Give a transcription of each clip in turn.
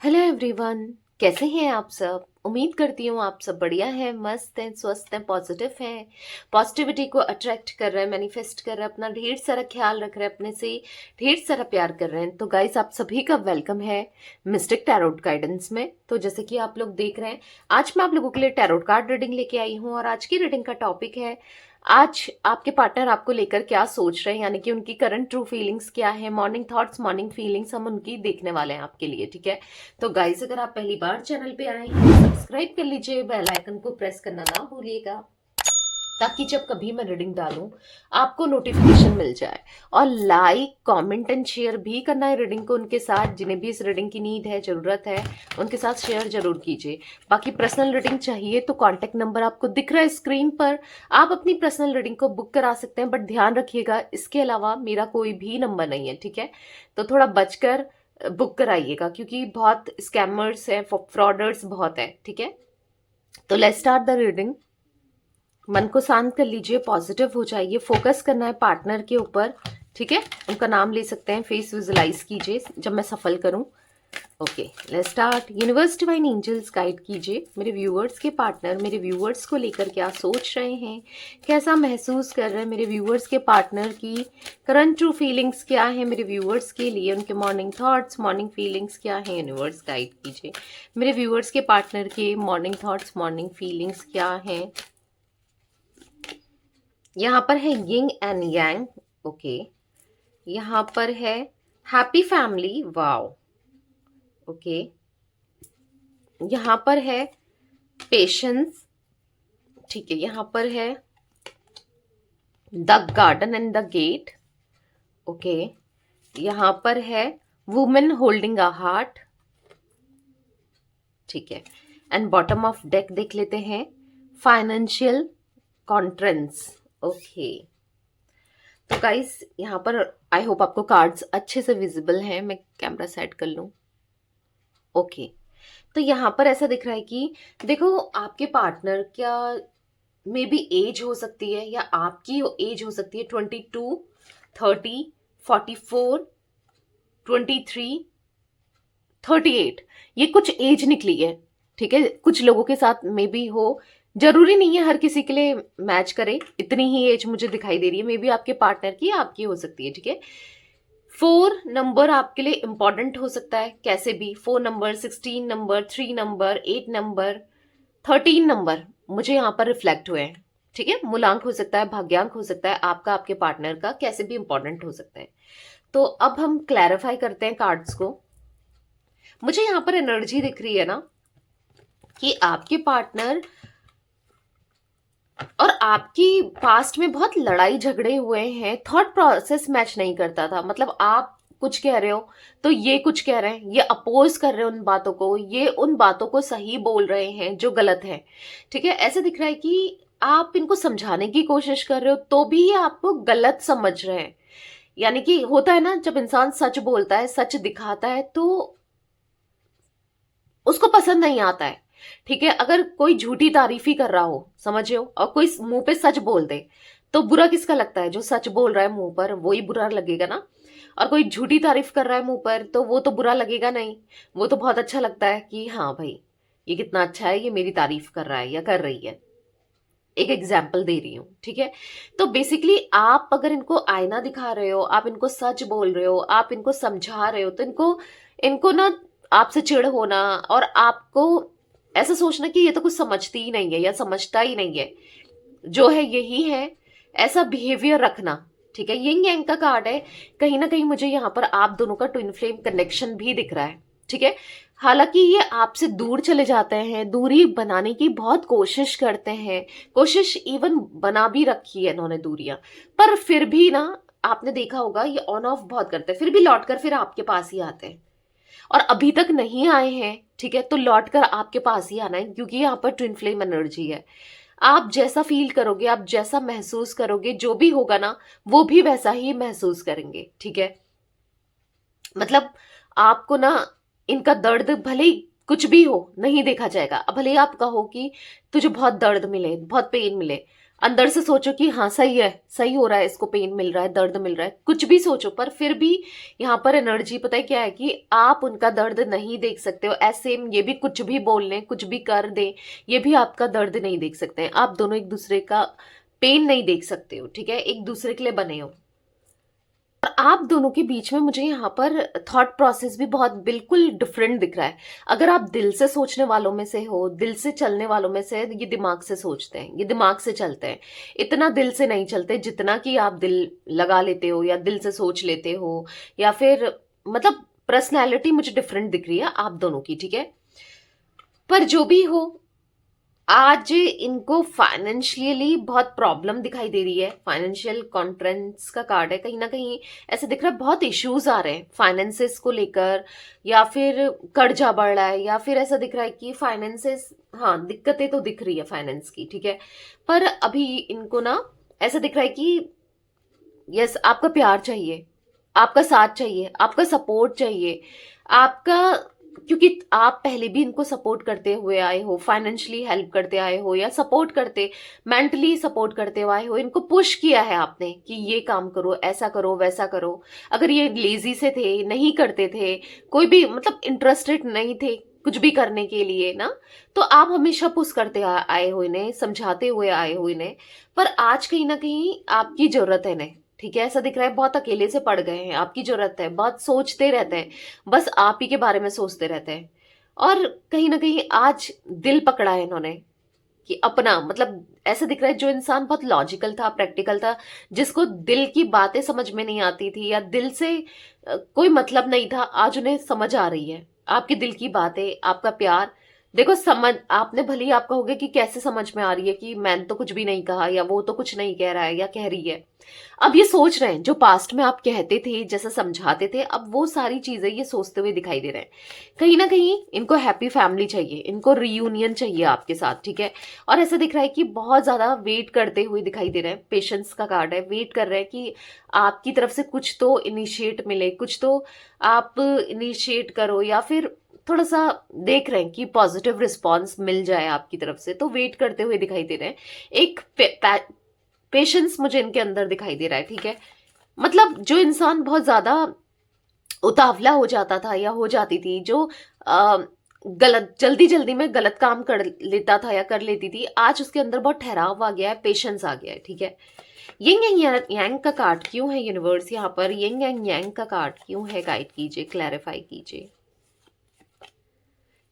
Hello everyone. कैसे हैं आप सब? उम्मीद करती हूँ आप सब बढ़िया हैं, मस्त हैं, स्वस्थ हैं, पॉजिटिव हैं, पॉजिटिविटी को अट्रैक्ट कर रहे हैं, मैनिफेस्ट कर रहे हैं, अपना ढेर सारा ख्याल रख रहे हैं, अपने से ढेर सारा प्यार कर रहे हैं। तो गाइस, आप सभी का वेलकम है मिस्टिक टैरोट गाइडेंस में। तो जैसे कि आप लोग देख रहे हैं, आज मैं आप लोगों के लिए टैरोट कार्ड रीडिंग लेके आई हूँ और आज की रीडिंग का टॉपिक है, आज आपके पार्टनर आपको लेकर क्या सोच रहे हैं, यानी कि उनकी करंट ट्रू फीलिंग्स क्या है, मॉर्निंग थॉट्स, मॉर्निंग फीलिंग्स हम उनकी देखने वाले हैं आपके लिए। ठीक है, तो गाइस, अगर आप पहली बार चैनल पे आए हैं सब्सक्राइब कर लीजिए, बेल आइकन को प्रेस करना ना भूलिएगा, ताकि जब कभी मैं रीडिंग डालूं आपको नोटिफिकेशन मिल जाए। और लाइक, कमेंट एंड शेयर भी करना है रीडिंग को उनके साथ, जिन्हें भी इस रीडिंग की नीड है, जरूरत है, उनके साथ शेयर जरूर कीजिए। बाकी पर्सनल रीडिंग चाहिए तो कॉन्टेक्ट नंबर आपको दिख रहा है स्क्रीन पर, आप अपनी पर्सनल रीडिंग को बुक करा सकते हैं। बट ध्यान रखिएगा, इसके अलावा मेरा कोई भी नंबर नहीं है, ठीक है? तो थोड़ा बचकर बुक कराइएगा, क्योंकि बहुत स्कैमर्स हैं, फ्रॉडर्स बहुत है। ठीक है, तो लेट्स स्टार्ट द रीडिंग। मन को शांत कर लीजिए, पॉजिटिव हो जाइए, फोकस करना है पार्टनर के ऊपर। ठीक है, उनका नाम ले सकते हैं, फेस विजुलाइज कीजिए जब मैं सफल करूं। Okay, let's start. Universe, divine angels guide कीजिए मेरे व्यूअर्स के पार्टनर मेरे व्यूअर्स को लेकर क्या सोच रहे हैं, कैसा महसूस कर रहे हैं मेरे व्यूअर्स के पार्टनर की करंट ट्रू फीलिंग्स क्या है मेरे व्यूअर्स के लिए, उनके मॉर्निंग थॉट्स, मॉर्निंग फीलिंग्स क्या है। यूनिवर्स गाइड कीजिए मेरे व्यूअर्स के पार्टनर के मॉर्निंग थॉट्स, मॉर्निंग फीलिंग्स क्या है। यहाँ पर है यिंग एंड यांग। ओके, यहाँ पर है हैप्पी फैमिली, वाओ। ओके, यहाँ पर है पेशेंस। ठीक है, यहाँ पर है the garden and the gate. Okay, यहाँ पर है वुमेन होल्डिंग अ हार्ट। ठीक है, एंड बॉटम ऑफ डेक देख लेते हैं, फाइनेंशियल कॉन्ट्रेंस। ओके, तो गाइस, यहाँ पर आई होप आपको कार्ड्स अच्छे से विजिबल हैं। मैं कैमरा सेट कर लूं। ओके, तो यहाँ पर ऐसा दिख रहा है कि देखो, आपके पार्टनर क्या मे बी एज हो सकती है, या आपकी एज हो सकती है 22, 30, 44, 23, 38। ये कुछ एज निकली है। ठीक है, कुछ लोगों के साथ मे बी हो, जरूरी नहीं है हर किसी के लिए मैच करे। इतनी ही एज मुझे दिखाई दे रही है, मे बी आपके पार्टनर की आपकी हो सकती है। ठीक है, 4 नंबर आपके लिए इंपॉर्टेंट हो सकता है, कैसे भी 4 number, 16 number, 3 number, 8 number, 13 number मुझे यहाँ पर रिफ्लेक्ट हुए हैं। ठीक है, मूलांक हो सकता है, भाग्यांक हो सकता है, आपका आपके पार्टनर का, कैसे भी इंपॉर्टेंट हो सकता है। तो अब हम क्लैरिफाई करते हैं कार्ड्स को। मुझे यहाँ पर एनर्जी दिख रही है ना, कि आपके पार्टनर और आपकी पास्ट में बहुत लड़ाई झगड़े हुए हैं, थॉट प्रोसेस मैच नहीं करता था। मतलब आप कुछ कह रहे हो तो ये कुछ कह रहे हैं, ये अपोज कर रहे हैं उन बातों को, ये उन बातों को सही बोल रहे हैं जो गलत है। ठीक है, ऐसे दिख रहा है कि आप इनको समझाने की कोशिश कर रहे हो तो भी ये आपको गलत समझ रहे हैं। यानी कि होता है ना, जब इंसान सच बोलता है, सच दिखाता है, तो उसको पसंद नहीं आता है। ठीक है, अगर कोई झूठी तारीफ ही कर रहा हो, समझ हो, और कोई मुंह पे सच बोल दे, तो बुरा किसका लगता है? जो सच बोल रहा है मुंह पर, वो ही बुरा लगेगा ना। और कोई झूठी तारीफ कर रहा है मुंह पर, तो वो तो बुरा लगेगा नहीं। वो तो बहुत अच्छा लगता है कि हाँ भाई, ये कितना अच्छा है, ये मेरी तारीफ कर रहा है या कर रही है। एक एग्जाम्पल दे रही हूँ। ठीक है, तो बेसिकली आप अगर इनको आईना दिखा रहे हो, आप इनको सच बोल रहे हो, आप इनको समझा रहे हो, तो इनको इनको ना आपसे चिढ़ होना, और आपको ऐसा सोचना कि ये तो कुछ समझती ही नहीं है या समझता ही नहीं है, जो है यही है, ऐसा बिहेवियर रखना। ठीक है, यिंग यांग का कार्ड है, कहीं ना कहीं मुझे यहाँ पर आप दोनों का ट्विन फ्लेम कनेक्शन भी दिख रहा है। ठीक है, हालांकि ये आपसे दूर चले जाते हैं, दूरी बनाने की बहुत कोशिश करते हैं, कोशिश इवन बना भी रखी है इन्होंने दूरियां, पर फिर भी ना, आपने देखा होगा ये ऑन ऑफ बहुत करते हैं, फिर भी लौट कर फिर आपके पास ही आते हैं। और अभी तक नहीं आए हैं, ठीक है, तो लौट कर आपके पास ही आना है, क्योंकि यहाँ पर ट्विन फ्लेम एनर्जी है। आप जैसा फील करोगे, आप जैसा महसूस करोगे, जो भी होगा ना, वो भी वैसा ही महसूस करेंगे। ठीक है, मतलब आपको ना इनका दर्द भले ही कुछ भी हो नहीं देखा जाएगा। अब भले ही आप कहो कि तुझे बहुत दर्द मिले, बहुत पेन मिले, अंदर से सोचो कि हाँ सही है, सही हो रहा है, इसको पेन मिल रहा है, दर्द मिल रहा है, कुछ भी सोचो, पर फिर भी यहाँ पर एनर्जी पता है क्या है कि आप उनका दर्द नहीं देख सकते हो। ऐसे ये भी कुछ भी बोल लें, कुछ भी कर दें, ये भी आपका दर्द नहीं देख सकते हैं। आप दोनों एक दूसरे का पेन नहीं देख सकते हो, ठीक है, एक दूसरे के लिए बने हो। और आप दोनों के बीच में मुझे यहाँ पर थॉट प्रोसेस भी बहुत बिल्कुल डिफरेंट दिख रहा है। अगर आप दिल से सोचने वालों में से हो, दिल से चलने वालों में से, ये दिमाग से सोचते हैं, ये दिमाग से चलते हैं, इतना दिल से नहीं चलते जितना कि आप दिल लगा लेते हो या दिल से सोच लेते हो, या फिर मतलब पर्सनैलिटी मुझे डिफरेंट दिख रही है आप दोनों की, ठीक है। पर जो भी हो, आज इनको फाइनेंशियली बहुत प्रॉब्लम दिखाई दे रही है। फाइनेंशियल कॉन्फ्रेंस का कार्ड है, कहीं ना कहीं ऐसे दिख रहा है बहुत इश्यूज आ रहे हैं फाइनेंसेस को लेकर, या फिर कर्जा बढ़ रहा है, या फिर ऐसा दिख रहा है कि फाइनेंसेस, हाँ दिक्कतें तो दिख रही है फाइनेंस की, ठीक है। पर अभी इनको ना ऐसा दिख रहा है कि यस आपका प्यार चाहिए, आपका साथ चाहिए, आपका सपोर्ट चाहिए, आपका, क्योंकि आप पहले भी इनको सपोर्ट करते हुए आए हो, फाइनेंशियली हेल्प करते आए हो, या सपोर्ट करते, मेंटली सपोर्ट करते हुए आए हो, इनको पुश किया है आपने कि ये काम करो, ऐसा करो, वैसा करो। अगर ये लेजी से थे, नहीं करते थे, कोई भी मतलब इंटरेस्टेड नहीं थे कुछ भी करने के लिए ना, तो आप हमेशा पुश करते आए हो इन्हें, समझाते हुए आए हो इन्हें। पर आज कहीं ना कहीं आपकी जरूरत है इन्हें, ठीक है। ऐसा दिख रहा है बहुत अकेले से पड़ गए हैं, आपकी जरूरत है, बहुत सोचते रहते हैं, बस आप ही के बारे में सोचते रहते हैं। और कहीं ना कहीं आज दिल पकड़ा है इन्होंने कि अपना मतलब, ऐसा दिख रहा है जो इंसान बहुत लॉजिकल था, प्रैक्टिकल था, जिसको दिल की बातें समझ में नहीं आती थी या दिल से कोई मतलब नहीं था, आज उन्हें समझ आ रही है आपके दिल की बातें, आपका प्यार। देखो समझ, आपने भले ही आप कहोगे कि कैसे समझ में आ रही है कि मैंने तो कुछ भी नहीं कहा, या वो तो कुछ नहीं कह रहा है या कह रही है। अब ये सोच रहे हैं जो पास्ट में आप कहते थे, जैसा समझाते थे, अब वो सारी चीजें ये सोचते हुए दिखाई दे रहे हैं। कहीं ना कहीं इनको हैप्पी फैमिली चाहिए, इनको रियूनियन चाहिए आपके साथ, ठीक है। और ऐसा दिख रहा है कि बहुत ज्यादा वेट करते हुए दिखाई दे रहे हैं, पेशेंस का कार्ड है, वेट कर रहे हैं कि आपकी तरफ से कुछ तो इनिशिएट मिले, कुछ तो आप इनिशिएट करो, या फिर थोड़ा सा देख रहे हैं कि पॉजिटिव रिस्पॉन्स मिल जाए आपकी तरफ से, तो वेट करते हुए दिखाई दे रहे हैं। एक पेशेंस मुझे इनके अंदर दिखाई दे रहा है, ठीक है। मतलब जो इंसान बहुत ज्यादा उतावला हो जाता था या हो जाती थी, जो गलत जल्दी जल्दी में गलत काम कर लेता था या कर लेती थी, आज उसके अंदर बहुत ठहराव आ गया है, पेशेंस आ गया है, ठीक है। यिंग एंड यांग का कार्ड क्यों है यूनिवर्स यहाँ पर, यिंग एंड यांग का कार्ड क्यों है, गाइड कीजिए, क्लैरिफाई कीजिए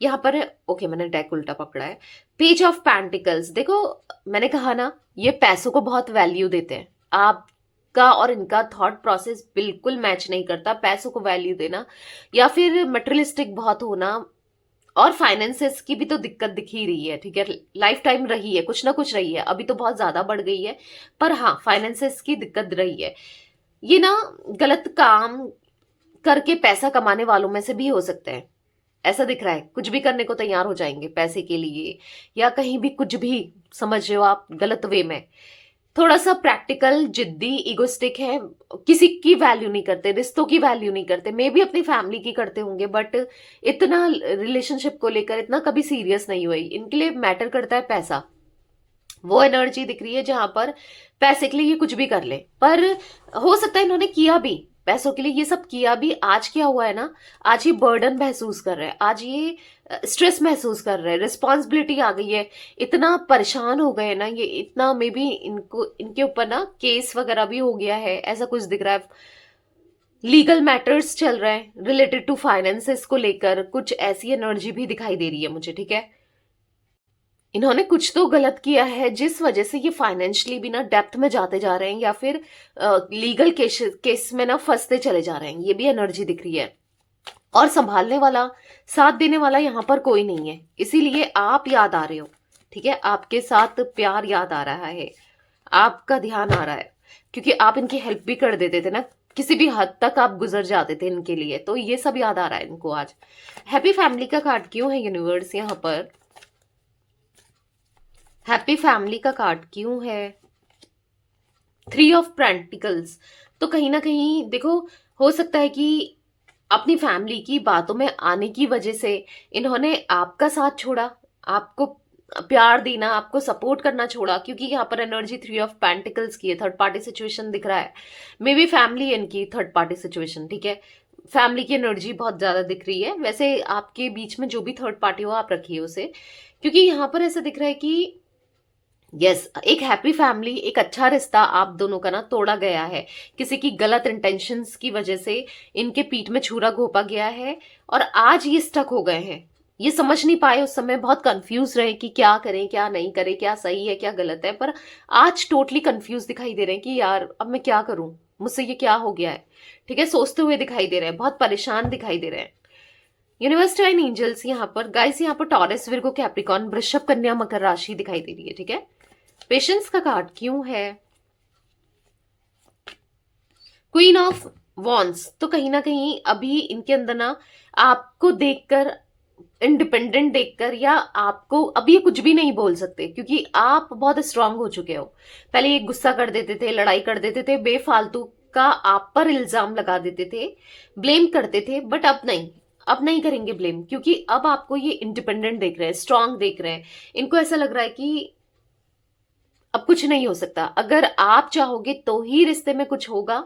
यहाँ पर। ओके मैंने डेक उल्टा पकड़ा है। पेज ऑफ पेंटिकल्स, देखो मैंने कहा ना, ये पैसों को बहुत वैल्यू देते हैं। आपका और इनका थॉट प्रोसेस बिल्कुल मैच नहीं करता। पैसों को वैल्यू देना या फिर मटेरियलिस्टिक बहुत होना, और फाइनेंसेस की भी तो दिक्कत दिख ही रही है, ठीक है। लाइफ टाइम रही है, कुछ ना कुछ रही है, अभी तो बहुत ज्यादा बढ़ गई है, पर हाँ फाइनेंसेस की दिक्कत रही है। ये ना गलत काम करके पैसा कमाने वालों में से भी हो सकते हैं। ऐसा दिख रहा है कुछ भी करने को तैयार हो जाएंगे पैसे के लिए, या कहीं भी कुछ भी, समझ रहे हो आप, गलत वे में। थोड़ा सा प्रैक्टिकल, जिद्दी, इगोस्टिक है, किसी की वैल्यू नहीं करते, रिश्तों की वैल्यू नहीं करते, मे भी अपनी फैमिली की करते होंगे, बट इतना रिलेशनशिप को लेकर इतना कभी सीरियस नहीं हुई। इनके लिए मैटर करता है पैसा। वो एनर्जी दिख रही है जहां पर पैसे के लिए ये कुछ भी कर ले, पर हो सकता है इन्होंने किया भी पैसों के लिए, ये सब किया भी। आज क्या हुआ है ना, आज ये बर्डन महसूस कर रहे हैं, आज ये स्ट्रेस महसूस कर रहे हैं, रिस्पॉन्सिबिलिटी आ गई है, इतना परेशान हो गए ना ये, इतना मे बी इनको, इनके ऊपर ना केस वगैरह भी हो गया है, ऐसा कुछ दिख रहा है। लीगल मैटर्स चल रहे हैं रिलेटेड टू फाइनेंसेस को लेकर, कुछ ऐसी एनर्जी भी दिखाई दे रही है मुझे, ठीक है। इन्होंने कुछ तो गलत किया है जिस वजह से ये फाइनेंशियली भी ना डेप्थ में जाते जा रहे हैं, या फिर लीगल केस में ना फंसते चले जा रहे हैं, ये भी एनर्जी दिख रही है। और संभालने वाला, साथ देने वाला यहाँ पर कोई नहीं है, इसीलिए आप याद आ रहे हो, ठीक है। आपके साथ प्यार याद आ रहा है, आपका ध्यान आ रहा है, क्योंकि आप इनकी हेल्प भी कर देते थे ना, किसी भी हद तक आप गुजर जाते थे इनके लिए, तो ये सब याद आ रहा है इनको आज। हैप्पी फैमिली का कार्ड क्यों है यूनिवर्स यहाँ पर, हैप्पी फैमिली का कार्ड क्यों है, 3 ऑफ पेंटिकल्स। तो कहीं ना कहीं देखो, हो सकता है कि अपनी फैमिली की बातों में आने की वजह से इन्होंने आपका साथ छोड़ा, आपको प्यार देना, आपको सपोर्ट करना छोड़ा, क्योंकि यहाँ पर एनर्जी 3 ऑफ पेंटिकल्स की है, थर्ड पार्टी सिचुएशन दिख रहा है। मे बी फैमिली इनकी थर्ड पार्टी सिचुएशन, ठीक है, फैमिली की एनर्जी बहुत ज्यादा दिख रही है। वैसे आपके बीच में जो भी थर्ड पार्टी हो आप रखिए उसे, क्योंकि यहाँ पर ऐसा दिख रहा है कि यस, एक हैप्पी फैमिली, एक अच्छा रिश्ता आप दोनों का ना तोड़ा गया है किसी की गलत इंटेंशंस की वजह से। इनके पीठ में छुरा घोंपा गया है और आज ये स्टक हो गए हैं। ये समझ नहीं पाए, उस समय बहुत कंफ्यूज रहे कि क्या करें क्या नहीं करें, क्या सही है क्या गलत है, पर आज टोटली कंफ्यूज दिखाई दे रहे हैं कि यार अब मैं क्या करूं, मुझसे ये क्या हो गया है। ठीक है, सोचते हुए दिखाई दे रहे हैं, बहुत परेशान दिखाई दे रहे हैं। यूनिवर्स डिवाइन एंजल्स यहाँ पर गाइस, यहाँ पर टॉरस, विर्गो, कैप्रिकॉर्न, वृषभ, कन्या, मकर राशि दिखाई दे रही है। ठीक है, पेशेंस का कार्ड क्यों है? क्वीन ऑफ वॉन्स, तो कहीं ना कहीं अभी इनके अंदर ना आपको देखकर, इंडिपेंडेंट देखकर, या आपको अभी ये कुछ भी नहीं बोल सकते क्योंकि आप बहुत स्ट्रांग हो चुके हो। पहले ये गुस्सा कर देते थे, लड़ाई कर देते थे, बेफालतू का आप पर इल्जाम लगा देते थे, ब्लेम करते थे, बट अब नहीं, अब नहीं करेंगे ब्लेम, क्योंकि अब आपको ये इंडिपेंडेंट देख रहे हैं, स्ट्रांग देख रहे हैं। इनको ऐसा लग रहा है कि अब कुछ नहीं हो सकता, अगर आप चाहोगे तो ही रिश्ते में कुछ होगा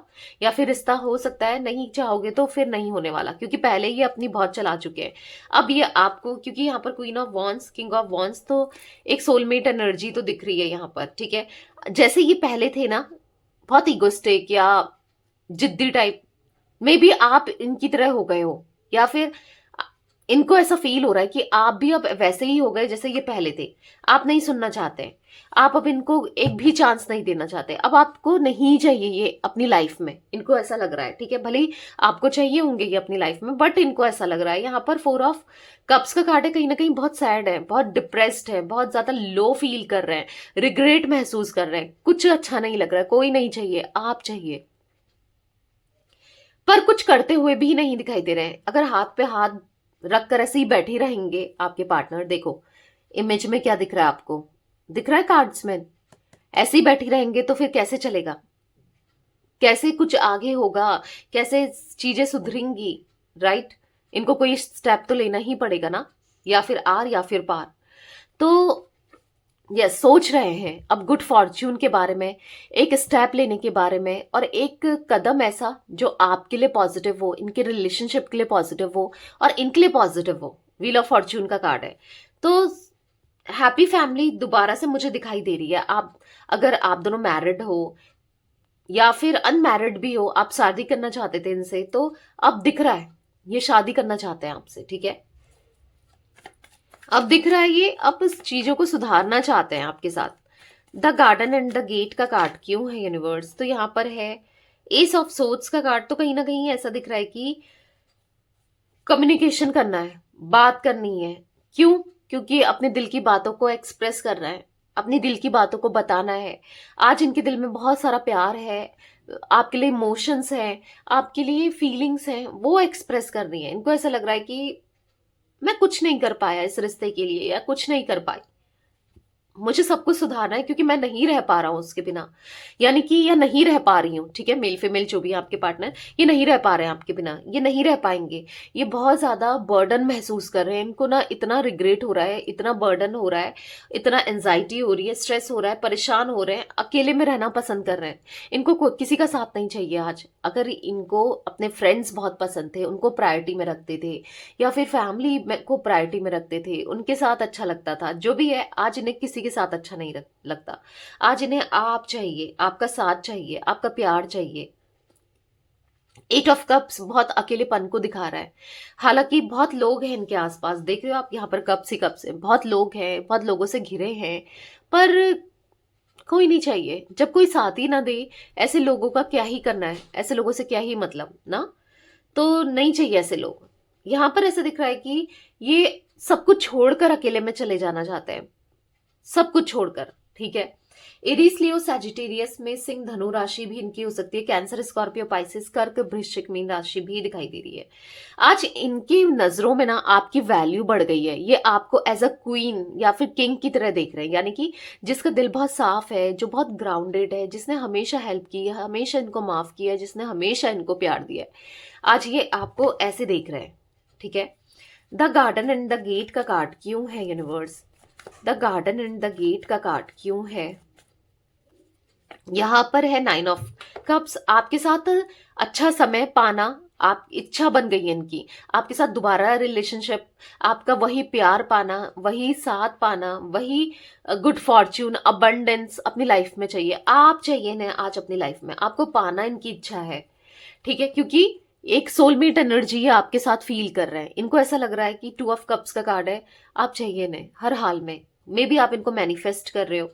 या फिर रिश्ता हो सकता है, नहीं चाहोगे तो फिर नहीं होने वाला, क्योंकि पहले ये अपनी बहुत चला चुके हैं। अब ये आपको, क्योंकि यहाँ पर queen of wands, king of wands, तो एक सोलमेट एनर्जी तो दिख रही है यहाँ पर। ठीक है, जैसे ये पहले थे ना बहुत इगोस्टिक या जिद्दी टाइप, मे बी आप इनकी तरह हो गए हो, या फिर इनको ऐसा फील हो रहा है कि आप भी अब वैसे ही हो गए जैसे ये पहले थे। आप नहीं सुनना चाहते, आप अब इनको एक भी चांस नहीं देना चाहते, अब आपको नहीं चाहिए ये अपनी लाइफ में, इनको ऐसा लग रहा है। ठीक है, भले ही आपको चाहिए होंगे ये अपनी लाइफ में, बट इनको ऐसा लग रहा है। यहाँ पर 4 ऑफ कप्स का कार्ड है, कहीं ना कहीं बहुत सैड है, बहुत डिप्रेस्ड है, बहुत ज्यादा लो फील कर रहे हैं, रिग्रेट महसूस कर रहे हैं, कुछ अच्छा नहीं लग रहा है, कोई नहीं चाहिए, आप चाहिए, पर कुछ करते हुए भी नहीं दिखाई दे रहे हैं। अगर हाथ पे हाथ रख कर ऐसे ही बैठे रहेंगे आपके पार्टनर, देखो इमेज में क्या दिख रहा है आपको, दिख रहा है कार्ड्स में, ऐसे ही बैठी रहेंगे तो फिर कैसे चलेगा, कैसे कुछ आगे होगा, कैसे चीजें सुधरेंगी, राइट? इनको कोई स्टेप तो लेना ही पड़ेगा ना, या फिर आर या फिर पार। तो यस, सोच रहे हैं अब गुड फॉर्च्यून के बारे में, एक स्टेप लेने के बारे में, और एक कदम ऐसा जो आपके लिए पॉजिटिव हो, इनके रिलेशनशिप के लिए पॉजिटिव हो और इनके लिए पॉजिटिव हो। व्हील ऑफ फॉर्च्यून का कार्ड है, तो हैप्पी फैमिली दोबारा से मुझे दिखाई दे रही है। आप, अगर आप दोनों मैरिड हो या फिर अनमैरिड भी हो, आप शादी करना चाहते थे इनसे, तो अब दिख रहा है ये शादी करना चाहते हैं आपसे। ठीक है, अब दिख रहा है ये अब इस चीजों को सुधारना चाहते हैं आपके साथ। The garden and the gate का कार्ड क्यों है यूनिवर्स? तो यहाँ पर है एस ऑफ सोर्ड्स का कार्ड, तो कहीं ना कहीं ऐसा दिख रहा है कि कम्युनिकेशन करना है, बात करनी है। क्यों? क्योंकि अपने दिल की बातों को एक्सप्रेस करना है, अपनी दिल की बातों को बताना है। आज इनके दिल में बहुत सारा प्यार है, आपके लिए इमोशंस हैं, आपके लिए फीलिंग्स हैं, वो एक्सप्रेस करनी है। इनको ऐसा लग रहा है कि मैं कुछ नहीं कर पाया इस रिश्ते के लिए, या कुछ नहीं कर पाई, मुझे सब कुछ सुधारना है क्योंकि मैं नहीं रह पा रहा हूं उसके बिना, यानी कि या नहीं रह पा रही हूँ। ठीक है, मेल फीमेल जो भी है आपके पार्टनर, ये नहीं रह पा रहे हैं आपके बिना, ये नहीं रह पाएंगे, ये बहुत ज्यादा बर्डन महसूस कर रहे हैं। इनको ना इतना रिग्रेट हो रहा है, इतना बर्डन हो रहा है, इतना एंजाइटी हो रही है, स्ट्रेस हो रहा है, परेशान हो रहे हैं, अकेले में रहना पसंद कर रहे हैं। इनको किसी का साथ नहीं चाहिए आज। अगर इनको अपने फ्रेंड्स बहुत पसंद थे, उनको प्रायोरिटी में रखते थे, या फिर फैमिली को प्रायोरिटी में रखते थे, उनके साथ अच्छा लगता था, जो भी है, आज इन्हें किसी के साथ अच्छा नहीं लगता। आज इन्हें आप चाहिए, आपका साथ चाहिए, आपका प्यार चाहिए। 8 ऑफ कप्स बहुत अकेलेपन को दिखा रहा है। हालांकि बहुत लोग हैं इनके आसपास, देख रहे हो आप यहाँ पर कप्स ही कप्स हैं, बहुत लोग हैं, बहुत लोगों से घिरे हैं, पर कोई नहीं चाहिए। जब कोई साथ ही ना दे, ऐसे लोगों का क्या ही करना है, ऐसे लोगों से क्या ही मतलब ना, तो नहीं चाहिए ऐसे लोग। यहाँ पर ऐसा दिख रहा है कि ये सब कुछ छोड़कर अकेले में चले जाना चाहते हैं, सब कुछ छोड़कर। ठीक है, एरीज, लियो, सैजिटेरियस में सिंह, धनु राशि भी इनकी हो सकती है, कैंसर, स्कॉर्पियो, पाइसिस, कर्क, वृश्चिक, मीन राशि भी दिखाई दे रही है। आज इनकी नजरों में ना आपकी वैल्यू बढ़ गई है, ये आपको एज अ क्वीन या फिर किंग की तरह देख रहे हैं, यानी कि जिसका दिल बहुत साफ है, जो बहुत ग्राउंडेड है, जिसने हमेशा हेल्प की है, हमेशा इनको माफ किया है, जिसने हमेशा इनको प्यार दिया है, आज ये आपको ऐसे देख रहे हैं। ठीक है, the garden and the gate का कार्ड क्यों है universe? The garden and the gate का कार्ड क्यों है? यहाँ पर है 9 ऑफ कप्स। आपके साथ अच्छा समय पाना, आप इच्छा बन गई है इनकी, आपके साथ दोबारा रिलेशनशिप, आपका वही प्यार पाना, वही साथ पाना, वही गुड फॉर्च्यून, अबंडेंस अपनी लाइफ में चाहिए। आप चाहिए ना आज अपनी लाइफ में, आपको पाना इनकी इच्छा है, ठीक है? क्योंकि एक सोलमेट एनर्जी है आपके साथ फील कर रहे हैं। इनको ऐसा लग रहा है कि 2 ऑफ कप्स का कार्ड है, आप चाहिए ना हर हाल में। मे बी आप इनको मैनिफेस्ट कर रहे हो,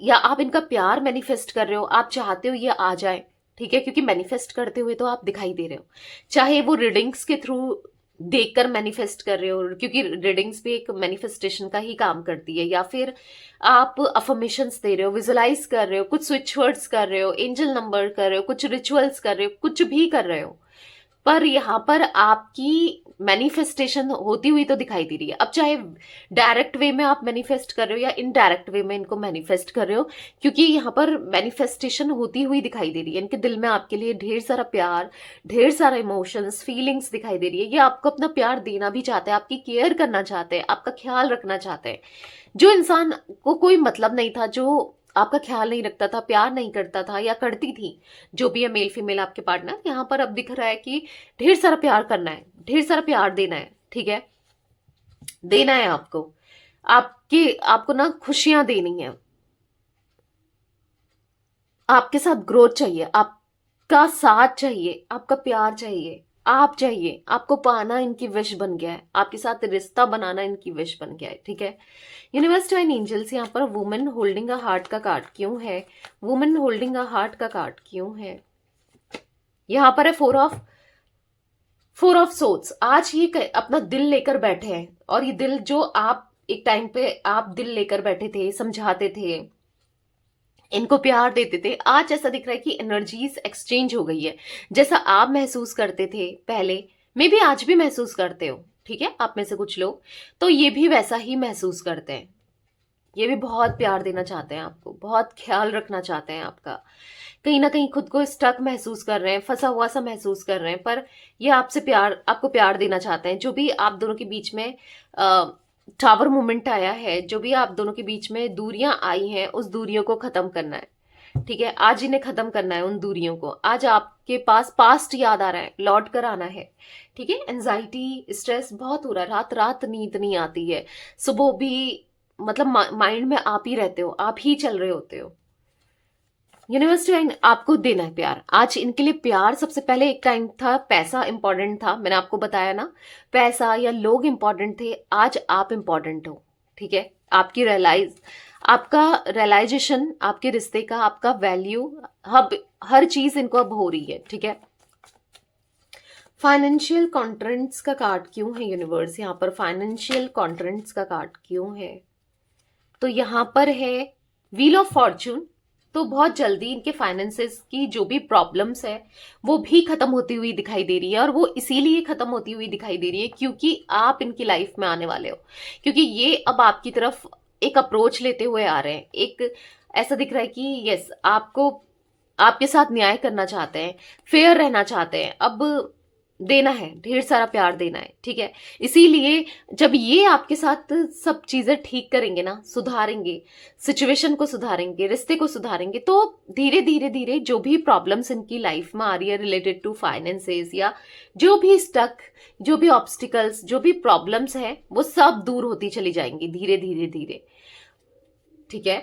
या आप इनका प्यार मैनिफेस्ट कर रहे हो, आप चाहते हो ये आ जाए, ठीक है? क्योंकि मैनिफेस्ट करते हुए तो आप दिखाई दे रहे हो, चाहे वो रीडिंग्स के थ्रू देखकर मैनिफेस्ट कर रहे हो, क्योंकि रीडिंग्स भी एक मैनिफेस्टेशन का ही काम करती है, या फिर आप अफर्मेशंस दे रहे हो, विजुलाइज कर रहे हो, कुछ स्विच वर्ड्स कर रहे हो, एंजल नंबर कर रहे हो, कुछ रिचुअल्स कर रहे हो, कुछ भी कर रहे हो, पर यहाँ पर आपकी मैनिफेस्टेशन होती हुई तो दिखाई दे रही है। अब चाहे डायरेक्ट वे में आप मैनिफेस्ट कर रहे हो या इनडायरेक्ट वे में इनको मैनिफेस्ट कर रहे हो, क्योंकि यहाँ पर मैनिफेस्टेशन होती हुई दिखाई दे रही है। इनके दिल में आपके लिए ढेर सारा प्यार, ढेर सारा इमोशंस, फीलिंग्स दिखाई दे रही है। ये आपको अपना प्यार देना भी चाहते हैं, आपकी केयर करना चाहते हैं, आपका ख्याल रखना चाहते हैं। जो इंसान को कोई मतलब नहीं था, जो आपका ख्याल नहीं रखता था, प्यार नहीं करता था या करती थी, जो भी है मेल फीमेल आपके पार्टनर, यहाँ पर अब दिख रहा है कि ढेर सारा प्यार करना है, ढेर सारा प्यार देना है, ठीक है? देना है आपको, आपको ना खुशियां देनी है, आपके साथ ग्रोथ चाहिए, आपका साथ चाहिए, आपका प्यार चाहिए, आप चाहिए, आपको पाना इनकी विश बन गया है, आपके साथ रिश्ता बनाना इनकी विश बन गया है, ठीक है? यूनिवर्स एंड एंजल्स यहाँ पर वुमेन होल्डिंग अ हार्ट का कार्ड क्यों है? वुमेन होल्डिंग अ हार्ट का कार्ड क्यों है? यहाँ पर है फोर ऑफ सोट्स। आज ये अपना दिल लेकर बैठे हैं, और ये दिल जो आप एक टाइम पे आप दिल लेकर बैठे थे, समझाते थे, इनको प्यार देते थे, आज ऐसा दिख रहा है कि एनर्जीज एक्सचेंज हो गई है। जैसा आप महसूस करते थे पहले, मे बी आज भी महसूस करते हो, ठीक है? आप में से कुछ लोग तो ये भी वैसा ही महसूस करते हैं। ये भी बहुत प्यार देना चाहते हैं आपको, बहुत ख्याल रखना चाहते हैं आपका। कहीं ना कहीं खुद को स्टक महसूस कर रहे हैं, फंसा हुआ सा महसूस कर रहे हैं, पर ये आपको प्यार देना चाहते हैं। जो भी आप दोनों के बीच में टावर मोमेंट आया है, जो भी आप दोनों के बीच में दूरियां आई हैं, उस दूरियों को खत्म करना है, ठीक है? आज इन्हें खत्म करना है उन दूरियों को। आज आपके पास पास्ट याद आ रहा है, लौट कर आना है, ठीक है? एंजाइटी, स्ट्रेस बहुत हो रहा है, रात रात नींद नहीं आती है, सुबह भी मतलब माइंड में आप ही रहते हो, आप ही चल रहे होते हो। यूनिवर्स आपको देना है प्यार। आज इनके लिए प्यार सबसे पहले, एक टाइम था पैसा इंपॉर्टेंट था, मैंने आपको बताया ना, पैसा या लोग इंपॉर्टेंट थे, आज आप इंपॉर्टेंट हो, ठीक है? आपका रियलाइजेशन, आपके रिश्ते का, आपका वैल्यू, हर चीज इनको अब हो रही है, ठीक है? फाइनेंशियल कॉन्ट्रेंट्स का कार्ड क्यों है यूनिवर्स? यहाँ पर फाइनेंशियल कॉन्ट्रेंट्स का कार्ड क्यों है? तो यहाँ पर है व्हील ऑफ फॉर्च्यून। तो बहुत जल्दी इनके फाइनेंसेस की जो भी प्रॉब्लम्स है वो भी खत्म होती हुई दिखाई दे रही है, और वो इसीलिए खत्म होती हुई दिखाई दे रही है क्योंकि आप इनकी लाइफ में आने वाले हो, क्योंकि ये अब आपकी तरफ एक अप्रोच लेते हुए आ रहे हैं। एक ऐसा दिख रहा है कि यस, आपके साथ न्याय करना चाहते हैं, फेयर रहना चाहते हैं, अब देना है, ढेर सारा प्यार देना है, ठीक है? इसीलिए जब ये आपके साथ सब चीजें ठीक करेंगे ना, सुधारेंगे, सिचुएशन को सुधारेंगे, रिश्ते को सुधारेंगे, तो धीरे धीरे धीरे जो भी प्रॉब्लम्स इनकी लाइफ में आ रही है रिलेटेड टू फाइनेंसेस, या जो भी स्टक, जो भी ऑब्स्टिकल्स, जो भी प्रॉब्लम्स हैं, वो सब दूर होती चली जाएंगी धीरे धीरे धीरे, ठीक है?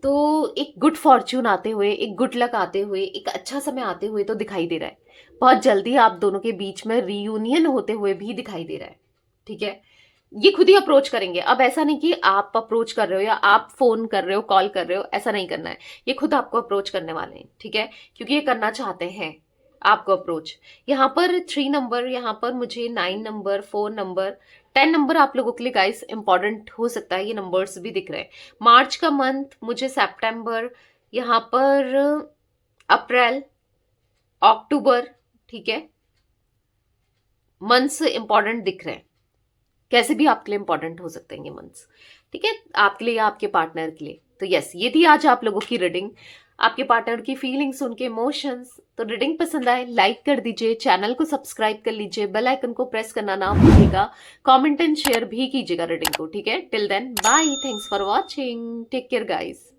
तो एक गुड फॉर्च्यून आते हुए, एक गुड लक आते हुए, एक अच्छा समय आते हुए तो दिखाई दे रहा है। बहुत जल्दी आप दोनों के बीच में रीयूनियन होते हुए भी दिखाई दे रहा है, ठीक है? ये खुद ही अप्रोच करेंगे। अब ऐसा नहीं कि आप अप्रोच कर रहे हो या आप फोन कर रहे हो, कॉल कर रहे हो, ऐसा नहीं करना है। ये खुद आपको अप्रोच करने वाले हैं, ठीक है? क्योंकि ये करना चाहते हैं आपको अप्रोच। यहाँ पर 3 नंबर, यहाँ पर मुझे 9 नंबर, 4 नंबर, 10 नंबर आप लोगों के लिए गाइस इंपॉर्टेंट हो सकता है। ये नंबर्स भी दिख रहे हैं। मार्च का मंथ, मुझे सितंबर, यहाँ पर अप्रैल, अक्टूबर, ठीक है? मंथ्स इंपॉर्टेंट दिख रहे हैं। कैसे भी आपके लिए इंपॉर्टेंट हो सकते हैं ये मंथ्स, ठीक है? आपके लिए या आपके पार्टनर के लिए। तो यस, ये थी आज आप लोगों की रीडिंग। आपके पार्टनर की फीलिंग्स, उनके इमोशंस, तो रीडिंग पसंद आए लाइक कर दीजिए, चैनल को सब्सक्राइब कर लीजिए, बेल आइकन को प्रेस करना ना भूलिएगा, कमेंट एंड शेयर भी कीजिएगा रीडिंग को, ठीक है? Till then bye, thanks for watching, take care guys.